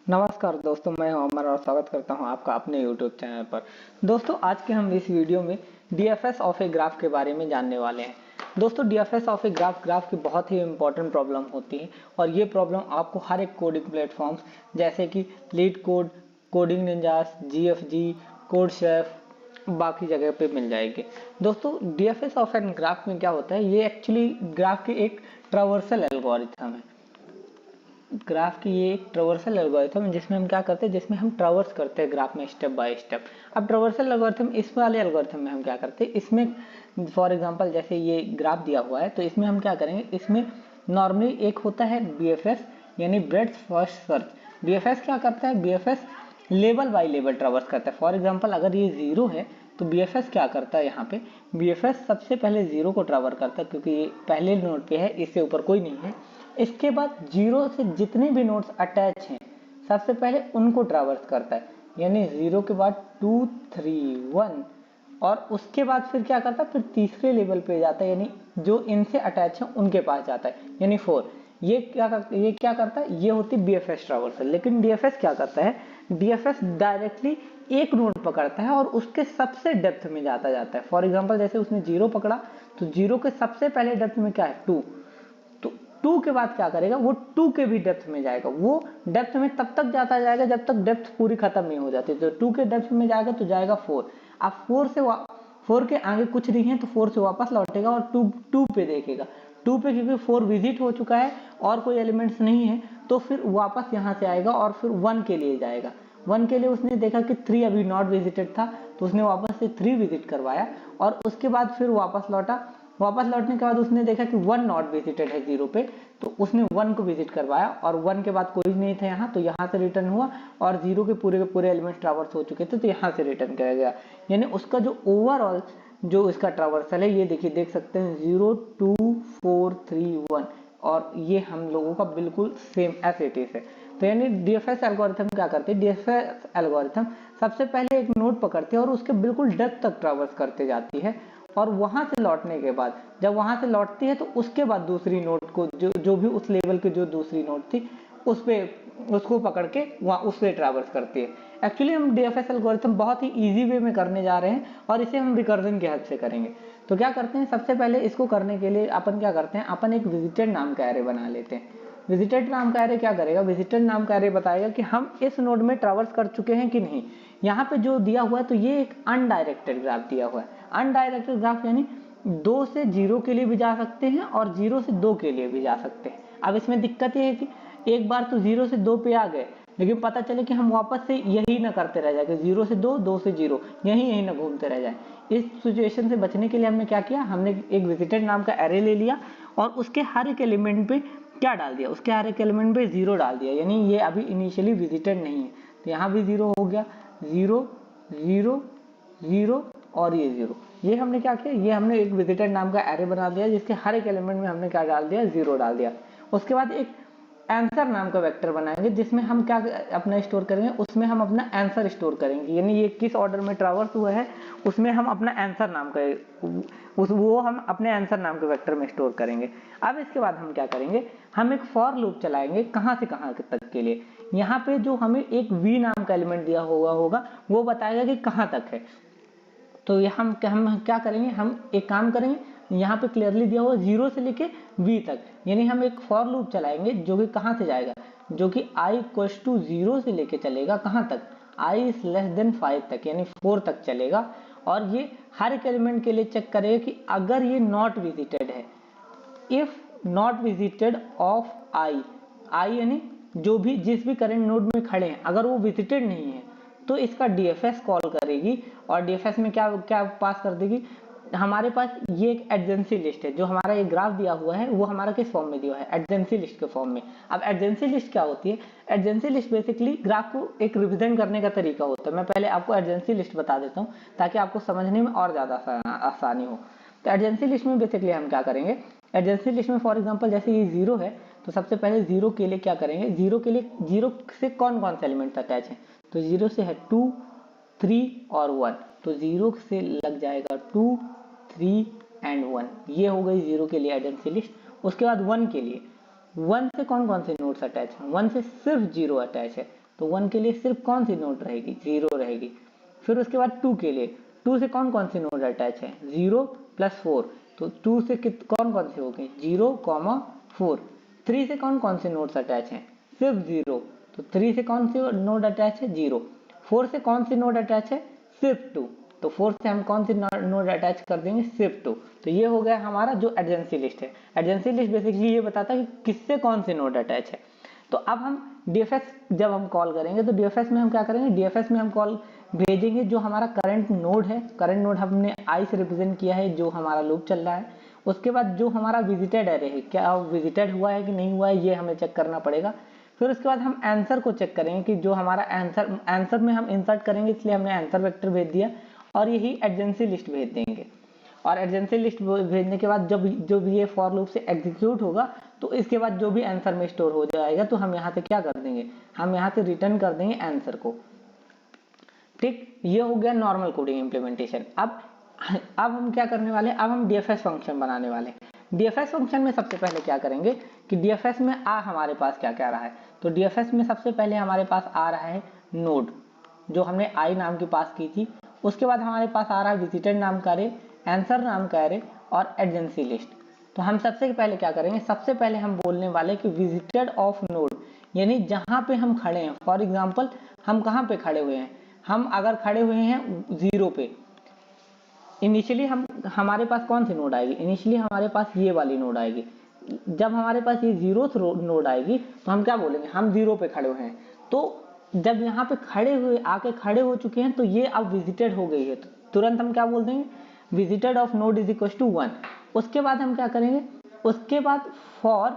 नमस्कार दोस्तों, मैं हूं अमर और स्वागत करता हूं आपका अपने YouTube चैनल पर। दोस्तों, आज के हम इस वीडियो में डीएफएस ऑफ ए ग्राफ के बारे में जानने वाले हैं। दोस्तों, डीएफएस ऑफ ए ग्राफ की बहुत ही इंपॉर्टेंट प्रॉब्लम होती है और ये प्रॉब्लम आपको हर एक कोडिंग प्लेटफॉर्म्स जैसे कि leet code, coding ninjas, GFG, code chef, बाकी जगह पे मिल जाएगी। दोस्तों, डीएफएस ऑफ एन ग्राफ में क्या होता है, ये एक्चुअली ग्राफ के एक ट्रावर्सल एल्गोरिथम है। ग्राफ की ये एक ट्रावर्सल एल्गोरिथम जिसमें हम क्या करते हैं, जिसमें हम ट्रावर्स करते हैं ग्राफ में स्टेप बाय स्टेप। अब ट्रावर्सल एल्गोरिथम, इस वाले एल्गोरिथम में हम क्या करते हैं, इसमें फॉर एग्जांपल जैसे ये ग्राफ दिया हुआ है तो इसमें हम क्या करेंगे, इसमें नॉर्मली एक होता है बीएफएस यानी ब्रेड्थ फर्स्ट सर्च। बीएफएस क्या करता है, BFS level by level traverse करता है। फॉर एग्जांपल अगर ये 0 है तो बीएफएस क्या करता है, यहाँ पे बीएफएस सबसे पहले 0 को ट्रावर्स करता है क्योंकि ये पहले नोड पे है, इससे ऊपर कोई नहीं है। इसके बाद 0 से जितने भी नोड्स अटैच हैं सबसे पहले उनको ट्रावर्स करता है, यानी 0 के बाद 2 3 1 और उसके बाद फिर क्या करता है, फिर तीसरे लेवल पे जाता है, यानी जो इनसे अटैच है उनके पास जाता है, यानी 4। ये क्या करता है, ये होती है बीएफएस ट्रावर्सल। लेकिन डीएफएस क्या करता है, डीएफएस डायरेक्टली एक नोड पकड़ता है और उसके सबसे डेप्थ में जाता है। फॉर एग्जांपल जैसे उसने 0 पकड़ा तो 0 के सबसे पहले डेप्थ में क्या है, 2। तो 2 के बाद क्या करेगा, वो 2 के भी डेप्थ में जाएगा। वो डेप्थ में तब तक जाता जाएगा जब तक डेप्थ पूरी खत्म नहीं हो जाती। तो 2 के डेप्थ में जाएगा तो जाएगा 4। अब 4 के आगे कुछ नहीं है तो 4 से वापस लौटेगा और 2 पे देखेगा। 2 पे क्योंकि 4 विजिट हो चुका है और कोई एलिमेंट्स नहीं है तो फिर वापस यहाँ से आएगा और फिर 1 के लिए जाएगा। 1 के लिए उसने देखा कि 3 अभी नॉट विजिटेड था तो उसने वापस से 3 विजिट करवाया और उसके बाद फिर वापस लौटा। वापस लौटने के बाद उसने देखा कि 1 नॉट विजिटेड है 0 पे, तो उसने 1 को विजिट करवाया और 1 के बाद कोई नहीं था यहाँ, तो यहाँ से रिटर्न हुआ और 0 के पूरे एलिमेंट्स ट्रावर्स हो चुके थे तो यहाँ से रिटर्न किया गया। यानी उसका जो ओवरऑल जो इसका ट्रावर्सल है, ये देखिए देख सकते हैं 0 2 4 3 1 और ये हम लोगों का बिल्कुल सेम एज इट इज है। तो यानी डीएफएस एल्गोरिथम क्या करते हैं, डीएफएस एल्गोरिथम सबसे पहले एक नोड पकड़ती है और उसके बिल्कुल डेप्थ तक ट्रावर्स करते जाती है और वहां से लौटने के बाद जब वहां से लौटती है तो उसके बाद दूसरी नोड को जो भी उस लेवल की जो दूसरी नोड थी उसको पकड़ के वहां उससे ट्रैवर्स करती है। एक्चुअली हम डीएफएस एल्गोरिथम बहुत ही इजी वे में करने जा रहे हैं और इसे हम रिकर्जन की हेल्प से करेंगे। तो क्या करते हैं, सबसे पहले इसको करने के लिए अपन क्या करते हैं, अपन एक विजिटेड नाम का एरे बना लेते हैं। विजिटेड नाम का एरे क्या करेगा, विजिटेड नाम का एरे बताएगा कि हम इस नोड में ट्रैवर्स कर चुके हैं कि नहीं। यहाँ पे जो दिया हुआ है तो ये एक अनडायरेक्टेड ग्राफ दिया हुआ है। अनडायरेक्टेड ग्राफ यानी 2 से 0 के लिए भी जा सकते हैं और 0 से 2 के लिए भी जा सकते हैं। अब इसमें दिक्कत ये है कि एक बार तो 0 से 2 पे आ गए लेकिन पता चले कि हम वापस से यही ना करते रह जाए कि 0 से 2 2 से 0 यही ना घूमते रह जाए। इस सिचुएशन से बचने के लिए हमने क्या किया, हमने एक विजिटेड नाम का एरे ले लिया और उसके हर एक एलिमेंट पे क्या डाल दिया, उसके हर एक एलिमेंट पे 0 डाल दिया, यानी ये अभी इनिशियली विजिटेड नहीं है तो यहाँ भी 0 हो गया, 0 0 0 और ये 0। ये हमने क्या किया, ये हमने एक विजिटेड नाम का एरे बना दिया जिसके हर एक एलिमेंट में हमने क्या डाल दिया, 0 डाल दिया। उसके बाद एक आंसर नाम का वेक्टर बनाएंगे जिसमें हम क्या अपना स्टोर करेंगे, उसमें हम अपना आंसर स्टोर करेंगे, यानी ये किस ऑर्डर में ट्रैवर्स हुआ है उसमें हम अपना आंसर नाम का वो हम अपने आंसर नाम के वेक्टर में स्टोर करेंगे। अब इसके बाद हम क्या करेंगे, हम एक फॉर लूप चलाएंगे कहाँ से कहाँ तक के लिए। यहाँ पे जो हमें एक वी नाम का एलिमेंट दिया होगा वो बताएगा कि कहाँ तक है। तो हम क्या करेंगे, हम एक काम करेंगे, यहाँ पे क्लियरली दिया हुआ 0 से लेके v तक, यानी हम एक फॉर लूप चलाएंगे जो कि कहाँ से जाएगा, जो कि i इक्वल्स टू 0 से लेके चलेगा कहाँ तक, i इज लेस देन 5 तक, यानी 4 तक चलेगा। और ये हर एक एलिमेंट के लिए चेक करेगा कि अगर ये नॉट विजिटेड है, if not visited of i यानी जो भी जिस भी करंट नोड में खड़े हैं अगर वो विजिटेड नहीं है तो इसका डीएफएस कॉल करेगी और डीएफएस में क्या पास कर देगी, हमारे पास ये एक एडजेंसी लिस्ट है। जो हमारा ये ग्राफ दिया हुआ है वो हमारा किस फॉर्म में दिया है, एडजेंसी लिस्ट के फॉर्म में। अब एडजेंसी लिस्ट क्या होती है, एडजेंसी लिस्ट बेसिकली ग्राफ को एक रिप्रेजेंट करने का तरीका होता है। मैं पहले आपको एडजेंसी लिस्ट बता देता हूँ ताकि आपको समझने में और ज्यादा आसानी हो। तो एडजेंसी लिस्ट में बेसिकली हम क्या करेंगे, एडजेंसी लिस्ट में फॉर एग्जांपल जैसे ये 0 है तो सबसे पहले 0 के लिए क्या करेंगे, 0 के लिए 0 से कौन कौन से एलिमेंट्स अटैच हैं, तो 0 से है 2 3 और 1, तो 0 से लग जाएगा 2 3 एंड 1, ये हो गई 0 के लिए एडजेंसी लिस्ट। उसके बाद 1 के लिए 1 से कौन कौन से नोड्स अटैच हैं, 1 से सिर्फ 0 अटैच है तो 1 के लिए सिर्फ कौन सी नोड रहेगी, 0 रहेगी। फिर उसके बाद 2 के लिए, 2 से कौन कौन सी नोड अटैच है, 0 प्लस 4, तो 2 से कौन कौन से हो गए, 0, 4। 3 से कौन कौन से नोड्स अटैच हैं, सिर्फ 0, तो 3 से कौन सी नोड अटैच है, 0। 4 से कौन सी नोड अटैच है, सिर्फ 2, तो 4 से हम कौन सी नोड अटैच कर देंगे, सिर्फ 2। तो ये हो गया हमारा जो एडजेंसी लिस्ट है। एडजेंसी लिस्ट बेसिकली ये बताता है कि किससे कौन सी नोड अटैच है। तो अब हम डीएफएस जब हम कॉल करेंगे तो डीएफएस में हम क्या करेंगे, डीएफएस में हम कॉल भेजेंगे जो हमारा करंट नोड है, करंट नोड हमने आई से रिप्रेजेंट किया है जो हमारा लूप चल रहा है। उसके बाद जो हमारा विजिटेड एरे है, क्या विजिटेड हुआ है कि नहीं हुआ है, ये हमें चेक करना पड़ेगा। फिर उसके बाद हम आंसर को चेक करेंगे कि जो हमारा आंसर में हम इंसर्ट करेंगे, इसलिए हमने आंसर वेक्टर भेज दिया और यही एडजेंसी लिस्ट भेज देंगे। और एडजेंसी लिस्ट भेजने के बाद जब ये फॉर लूप से एग्जीक्यूट होगा तो इसके बाद जो भी आंसर में स्टोर हो जाएगा तो हम यहाँ से क्या कर देंगे, हम यहाँ से रिटर्न कर देंगे आंसर को। ठीक, ये हो गया नॉर्मल कोडिंग इम्प्लीमेंटेशन। अब हम क्या करने वाले हैं, अब हम डीएफएस फंक्शन बनाने वाले हैं। डीएफएस फंक्शन में सबसे पहले क्या करेंगे कि डीएफएस में हमारे पास क्या क्या रहा है, तो डीएफएस में सबसे पहले हमारे पास आ रहा है नोड जो हमने आई नाम की पास की थी। उसके बाद हमारे पास आ रहा है विजिटेड नाम का एरे, आंसर नाम का एरे और एडजेंसी लिस्ट। तो हम सबसे पहले क्या करेंगे, सबसे पहले हम बोलने वाले कि विजिटेड ऑफ नोड, यानी जहां पे हम खड़े हैं। फॉर एग्जांपल हम कहां पे खड़े हुए हैं, हम अगर खड़े हुए हैं 0 पे, इनिशियली हमारे पास कौन सी नोड आएगी, इनिशियली हमारे पास ये वाली नोड आएगी। जब हमारे पास ये 0th नोड आएगी तो हम क्या बोलेंगे, हम 0 पे खड़े हुए हैं। तो जब यहाँ पे आके खड़े हो चुके हैं तो ये अब विजिटेड हो गई है, तो तुरंत हम क्या बोल देंगे, visited of node is equal to 1। उसके बाद हम क्या करेंगे, उसके बाद फॉर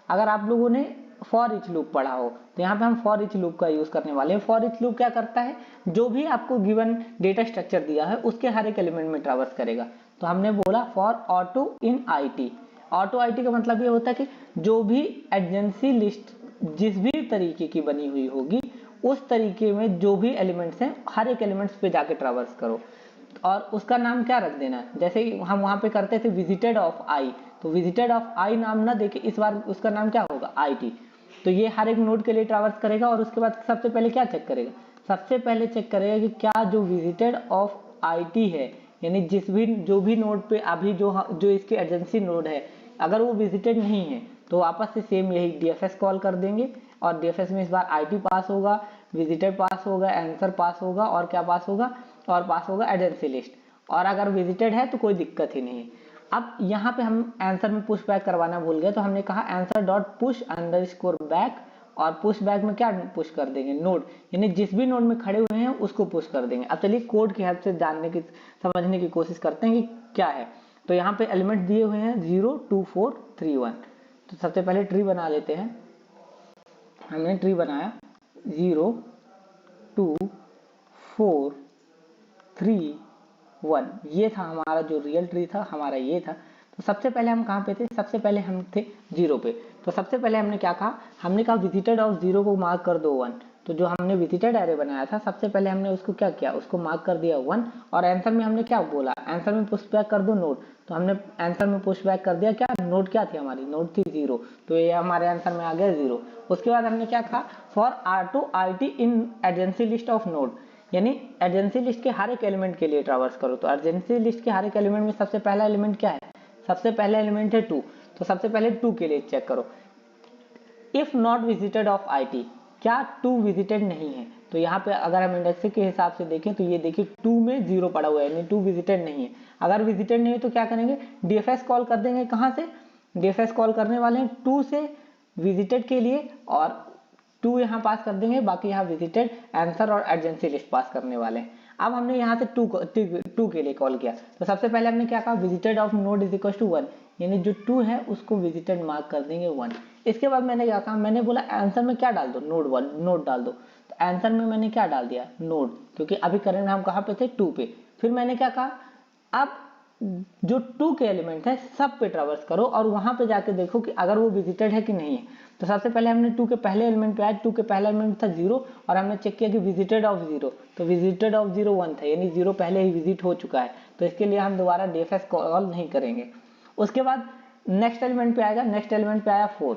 अगर आप लोगों ने फॉर इच लूप पढ़ा हो तो यहाँ पे हम फॉर इच लूप का यूज करने वाले हैं। फॉर इच लूप क्या करता है, जो भी आपको गिवन डेटा स्ट्रक्चर दिया है उसके हर एक एलिमेंट में ट्रैवर्स करेगा। तो हमने बोला for auto in IT. Auto IT का मतलब ये होता है कि जो भी एडजेंसी लिस्ट जिस भी तरीके की बनी हुई होगी उस तरीके में जो भी एलिमेंट्स हैं हर एक एलिमेंट्स पे जाके ट्रैवर्स करो और उसका नाम क्या रख देना है। जैसे हम वहां पे करते थे विजिटेड ऑफ आई, तो विजिटेड ऑफ आई नाम ना देके इस बार उसका नाम क्या होगा, आईटी। तो ये हर एक नोड के लिए ट्रैवर्स करेगा और उसके बाद सबसे पहले क्या चेक करेगा, सबसे पहले चेक करेगा कि क्या जो विजिटेड ऑफ आईटी है, यानी जो भी नोड पे अभी जो इसकी एडजेंसी नोड है, अगर वो विजिटेड नहीं है तो वापस से सेम यही डीएफएस कॉल कर देंगे और डीएफएस में इस बार आईटी पास होगा, विजिटेड पास होगा, आंसर पास होगा और क्या पास होगा, और पास होगा एडजेंसी लिस्ट। और अगर विजिटेड है तो कोई दिक्कत ही नहीं। अब यहाँ पे हम आंसर में पुश बैक करवाना भूल गए, तो हमने कहा answer dot push underscore back, और पुश बैक में क्या पुश कर देंगे, नोड, यानी जिस भी नोड में खड़े हुए हैं उसको पुश कर देंगे। अब चलिए कोड की हेल्प से समझने की कोशिश करते हैं कि क्या है। तो यहाँ पे एलिमेंट दिए हुए हैं 0 2 4 3 1। तो सबसे पहले ट्री बना लेते हैं। हमने ट्री बनाया 0 2 4 3 1, ये था हमारा जो रियल ट्री था हमारा ये था। तो सबसे पहले हम कहाँ पे थे, सबसे पहले हम थे 0 पे। तो सबसे पहले हमने क्या कहा, हमने कहा विजिटेड ऑफ 0 को मार्क कर दो 1। तो जो हमने विजिटेड एरे बनाया था सबसे पहले हमने उसको क्या किया, उसको मार्क कर दिया 1। और आंसर में हमने क्या बोला, आंसर में पुश बैक कर दो नोड। तो हमने आंसर में पुश बैक कर दिया क्या, नोड क्या थी हमारी, नोड थी 0, तो ये हमारे आंसर में आ गया 0। उसके बाद हमने क्या कहा, for R2 IT in adjacency list of node, यानी एडजेंसी लिस्ट के हर एक एलिमेंट के लिए ट्रैवर्स करो। तो एडजेंसी लिस्ट के हर एक एलिमेंट में सबसे पहला एलिमेंट क्या है, सबसे पहला एलिमेंट है 2, तो सबसे पहले 2 के लिए चेक करो। If not visited of IT, क्या 2 विजिटेड नहीं है, तो यहाँ पे अगर हम इंडेक्सिंग के हिसाब से देखें तो ये देखिए 2 में 0 पड़ा हुआ है, यानी 2 विजिटेड नहीं है। अगर विजिटेड नहीं है तो क्या करेंगे, डीएफएस कॉल कर देंगे। कहाँ से, डीएफएस कॉल करने वाले हैं 2 से विजिटेड के लिए और 2 यहाँ पास कर देंगे, बाकी यहाँ विजिटेड, आंसर और एडजेंसी लिस्ट पास करने वाले हैं। अब हमने यहाँ से 2 के लिए कॉल किया। तो सबसे पहले हमने क्या कहा, visited of node is equal to 1, यानी जो 2 है उसको विजिटेड मार्क कर देंगे 1। इसके बाद मैंने क्या कहा, मैंने बोला आंसर में क्या डाल दो, नोड डाल दो। तो आंसर में मैंने क्या डाल दिया, नोड, क्योंकि अभी करंट हम कहाँ पे थे, 2 पे। फिर मैंने क्या कहा, अब जो 2 के एलिमेंट है सब पे ट्रैवर्स करो और वहां पे जाके देखो कि अगर वो विजिटेड है कि नहीं है। तो सबसे पहले हमने 2 के पहले एलिमेंट पे आया, 2 के पहला एलिमेंट था 0 और हमने चेक किया कि विजिटेड ऑफ 0, तो विजिटेड ऑफ 0 1 था, यानी 0 पहले ही विजिट हो चुका है, तो इसके लिए हम दोबारा डीएफएस कॉल नहीं करेंगे। उसके बाद नेक्स्ट एलिमेंट पे आएगा, नेक्स्ट एलिमेंट पे आया 4,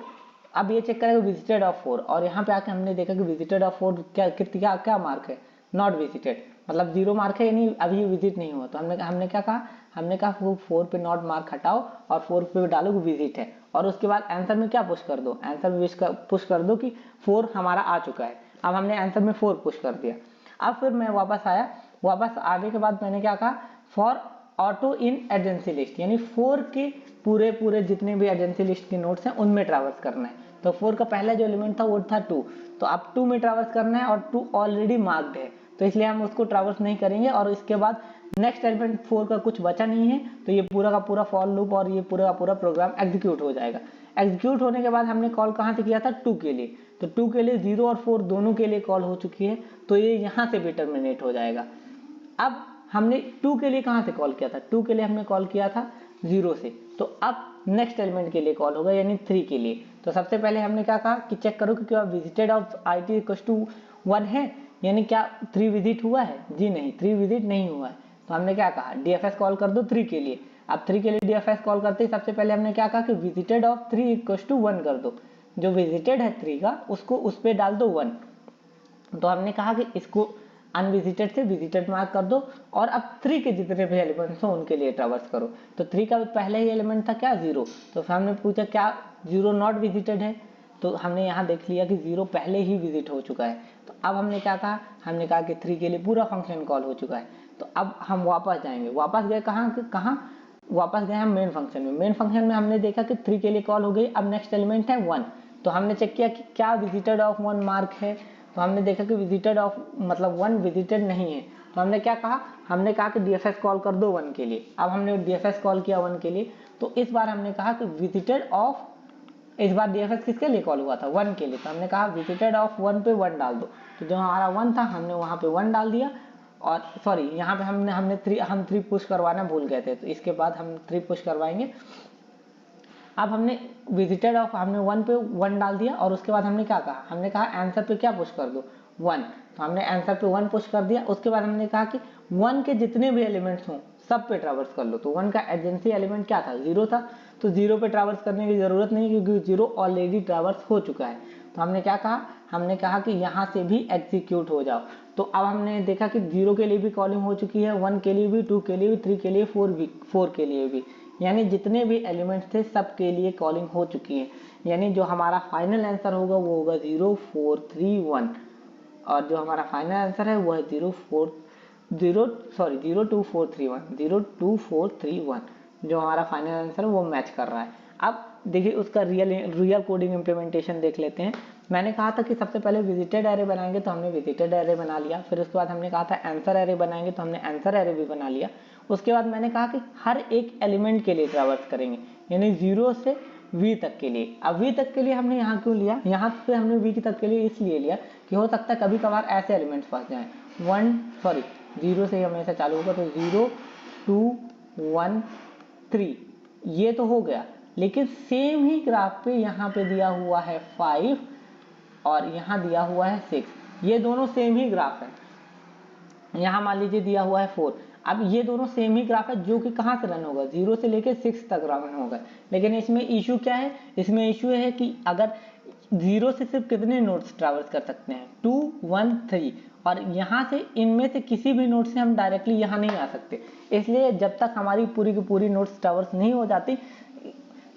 अब ये चेक करेगा विजिटेड ऑफ 4 और यहाँ पे आके हमने देखा कि विजिटेड ऑफ 4 क्या मार्क है, नॉट विजिटेड, मतलब 0 मार्क है, यानी अभी विजिट नहीं हुआ। तो हमने क्या कहा, हमने कहा वो 4 पे नॉट मार्क हटाओ और 4 पे डालो विजिट है, और उसके बाद आंसर में क्या पुश कर दो, आंसर में पुश कर दो कि 4 हमारा आ चुका है। अब हमने आंसर में 4 पुश कर दिया। अब फिर मैं वापस आया, वापस आने के बाद मैंने क्या कहा, for auto in agency list, यानी 4 के पूरे जितने भी एजेंसी लिस्ट के नोट्स हैं उनमें ट्रैवर्स करना है। तो 4 का पहला जो एलिमेंट था वो था 2, तो अब 2 में ट्रैवर्स करना है और 2 ऑलरेडी मार्क्ड है, तो इसलिए हम उसको ट्रैवर्स नहीं करेंगे। और इसके बाद नेक्स्ट एलिमेंट 4 का कुछ बचा नहीं है, तो ये पूरा का पूरा फॉर लूप और ये पूरा का पूरा प्रोग्राम एग्जीक्यूट हो जाएगा। एग्जीक्यूट होने के बाद हमने कॉल कहाँ से किया था, 2 के लिए, तो 2 के लिए 0 और 4 दोनों के लिए कॉल हो चुकी है, तो ये यहाँ से भी टर्मिनेट हो जाएगा। अब हमने 2 के लिए कहाँ से कॉल किया था, 2 के लिए हमने कॉल किया था 0 से, तो अब नेक्स्ट एलिमेंट के लिए कॉल होगा यानी 3 के लिए। तो सबसे पहले हमने क्या कहा कि चेक करो कि क्या visited of IT equal to 1 है, यानी क्या 3 विजिट हुआ है, जी नहीं, 3 विजिट नहीं हुआ है। तो हमने क्या कहा, DFS कॉल कर दो 3 के लिए। अब 3 के लिए DFS कॉल करते ही सबसे पहले हमने क्या कहा कि विजिटेड ऑफ 3 इक्वल टू 1 कर दो, जो विजिटेड है 3 का उसको उस पर डाल दो 1। तो हमने कहा कि इसको अनविजिटेड से विजिटेड मार्क कर दो और अब 3 के जितने भी एलिमेंट्स हो उनके लिए ट्रैवर्स करो। तो 3 का पहले ही एलिमेंट था क्या, 0, तो फिर हमने पूछा क्या 0 नॉट विजिटेड है, तो हमने यहाँ देख लिया कि 0 पहले ही विजिट हो चुका है। तो अब हमने क्या कहा, हमने कहा कि 3 के लिए पूरा फंक्शन कॉल हो चुका है। तो अब हम वापस जाएंगे, वापस गए कहाँ, वापस गए हम मेन फंक्शन में। मेन फंक्शन में हमने देखा कि 3 के लिए कॉल हो गई। अब नेक्स्ट एलिमेंट है 1, तो हमने चेक किया कि क्या विजिटेड ऑफ 1 मार्क है, तो हमने देखा कि विजिटेड ऑफ मतलब 1 विजिटेड नहीं है। तो हमने क्या कहा, हमने कहा कि DFS कॉल कर दो 1 के लिए। अब हमने DFS कॉल किया 1 के लिए, तो इस बार हमने कहा कि विजिटेड ऑफ, इस बार DFS किसके लिए कॉल हुआ था, 1 के लिए, तो हमने कहा विजिटेड ऑफ 1 पे 1 डाल दो। तो जो हमारा 1 था हमने वहाँ पे 1 डाल दिया, और सॉरी यहाँ पे हम 3 पुश करवाना भूल गए थे, तो इसके बाद हम 3 पुश करवाएंगे। अब हमने विजिटेड ऑफ हमने 1 पे 1 डाल दिया, और उसके बाद हमने क्या कहा, हमने कहा आंसर पे क्या पुश कर दो 1, तो हमने आंसर पे 1 पुश कर दिया। उसके बाद हमने कहा कि 1 के जितने भी एलिमेंट्स हों सब पे ट्रैवर्स कर लो। तो 1 का एजेंसी एलिमेंट क्या था, 0 था, तो 0 पे ट्रैवर्स करने की जरूरत नहीं क्योंकि 0 ऑलरेडी ट्रैवर्स हो चुका है। तो हमने क्या कहा, हमने कहा कि यहाँ से भी एग्जीक्यूट हो जाओ। तो अब हमने देखा कि 0 के लिए भी कॉलिंग हो चुकी है, 1 के लिए भी, 2 के लिए भी, 3 के लिए, 4 के लिए भी, यानी जितने भी एलिमेंट्स थे सब के लिए कॉलिंग हो चुकी है। यानी जो हमारा फाइनल आंसर होगा वो होगा 0 4 3 1, और जो हमारा फाइनल आंसर है वो है 0 2 4 3 1, 0 2 4 3 1, जो हमारा फाइनल आंसर है वो मैच कर रहा है। अब देखिए उसका रियल कोडिंग इम्प्लीमेंटेशन देख लेते हैं। मैंने कहा था कि सबसे पहले विजिटेड एरे बनाएंगे, तो हमने विजिटेड एरे बना लिया। फिर उसके बाद हमने कहा था आंसर एरे बनाएंगे, तो हमने आंसर एरे भी बना लिया। उसके बाद मैंने कहा कि हर एक एलिमेंट के लिए ट्रैवर्स करेंगे, यानी 0 से V तक के लिए। अब V तक के लिए हमने यहाँ क्यों लिया, यहाँ पे हमने V तक के लिए इसलिए लिया कि हो सकता है कभी कभार ऐसे एलिमेंट्स फंस जाएं, 0 से ही हमेशा चालू होगा, तो 0 2 1 3 ये तो हो गया। लेकिन सेम ही ग्राफ पे यहाँ पे दिया हुआ है 5 और यहाँ दिया हुआ है 6, ये दोनों सेम ही ग्राफ है। यहाँ मान लीजिए दिया हुआ है 4, अब ये दोनों सेम ही ग्राफ है जो कि कहाँ से रन होगा, 0 से लेकर 6 तक रन होगा। लेकिन इसमें इशू क्या है, इसमें इशू है कि अगर 0 से सिर्फ कितने नोड्स ट्रैवर्स कर सकते हैं, 2 1 3, और यहाँ से इनमें से किसी भी नोड से हम डायरेक्टली यहाँ नहीं आ सकते। इसलिए जब तक हमारी पूरी की पूरी नोड्स ट्रैवर्स नहीं हो जाती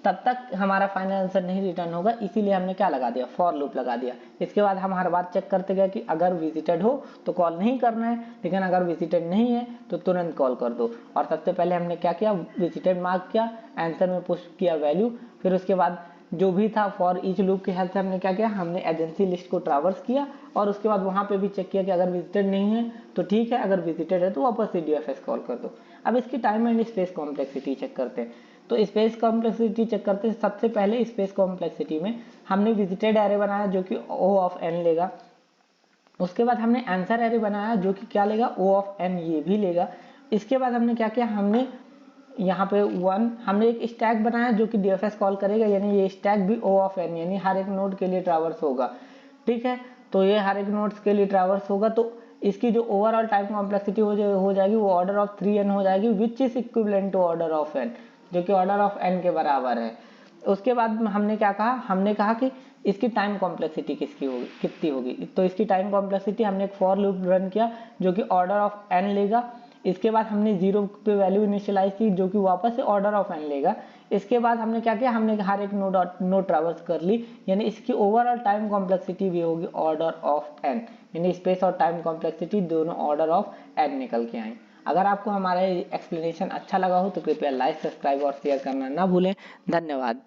तब तक हमारा फाइनल आंसर नहीं रिटर्न होगा। इसीलिए हमने क्या लगा दिया, फॉर लूप लगा दिया। इसके बाद हम हर बार चेक करते गए कि अगर विजिटेड हो तो कॉल नहीं करना है, लेकिन अगर विजिटेड नहीं है तो तुरंत कॉल कर दो। और सबसे पहले हमने क्या किया, विजिटेड मार्क किया, आंसर में पुश किया वैल्यू। फिर उसके बाद जो भी था फॉर ईच लूप की हेल्प से हमने क्या किया, हमने एजेंसी लिस्ट को ट्रैवर्स किया, और उसके बाद वहां पे भी चेक किया कि अगर विजिटेड नहीं है तो ठीक है, अगर विजिटेड है तो वापस से DFS कॉल कर दो। अब इसकी time and space complexity check करते हैं। तो स्पेस कॉम्प्लेक्सिटी चेक करते हैं। सबसे पहले स्पेस कॉम्प्लेक्सिटी में हमने विजिटेड एरे बनाया जो कि O ऑफ n लेगा। उसके बाद हमने आंसर एरे बनाया जो कि क्या लेगा, O ऑफ n ये भी लेगा। इसके बाद हमने क्या किया, हमने यहाँ पे 1 हमने एक स्टैक बनाया जो कि DFS कॉल करेगा, यानी ये स्टैक भी O ऑफ n यानी हर एक नोड के लिए ट्रैवर्स होगा। ठीक है, तो ये हर एक नोड्स के लिए ट्रैवर्स होगा, तो इसकी जो ओवरऑल टाइम कॉम्प्लेक्सिटी हो जाएगी वो ऑर्डर ऑफ 3n हो जाएगी, which is equivalent to order of n, जो कि ऑर्डर ऑफ n के बराबर है। उसके बाद हमने क्या कहा, हमने कहा कि इसकी टाइम कॉम्प्लेक्सिटी कितनी होगी। तो इसकी टाइम कॉम्प्लेक्सिटी हमने एक फॉर लूप रन किया जो कि ऑर्डर ऑफ n लेगा। इसके बाद हमने 0 पे वैल्यू इनिशियलाइज की जो कि वापस से ऑर्डर ऑफ n लेगा। इसके बाद हमने क्या किया, हमने हर एक नोड ट्रैवर्स कर ली, यानी इसकी ओवरऑल टाइम कॉम्प्लेक्सिटी भी होगी ऑर्डर ऑफ n, यानी स्पेस और टाइम कॉम्प्लेक्सिटी दोनों ऑर्डर ऑफ n निकल के आए। अगर आपको हमारा एक्सप्लेनेशन अच्छा लगा हो तो कृपया लाइक, सब्सक्राइब और शेयर करना ना भूलें। धन्यवाद।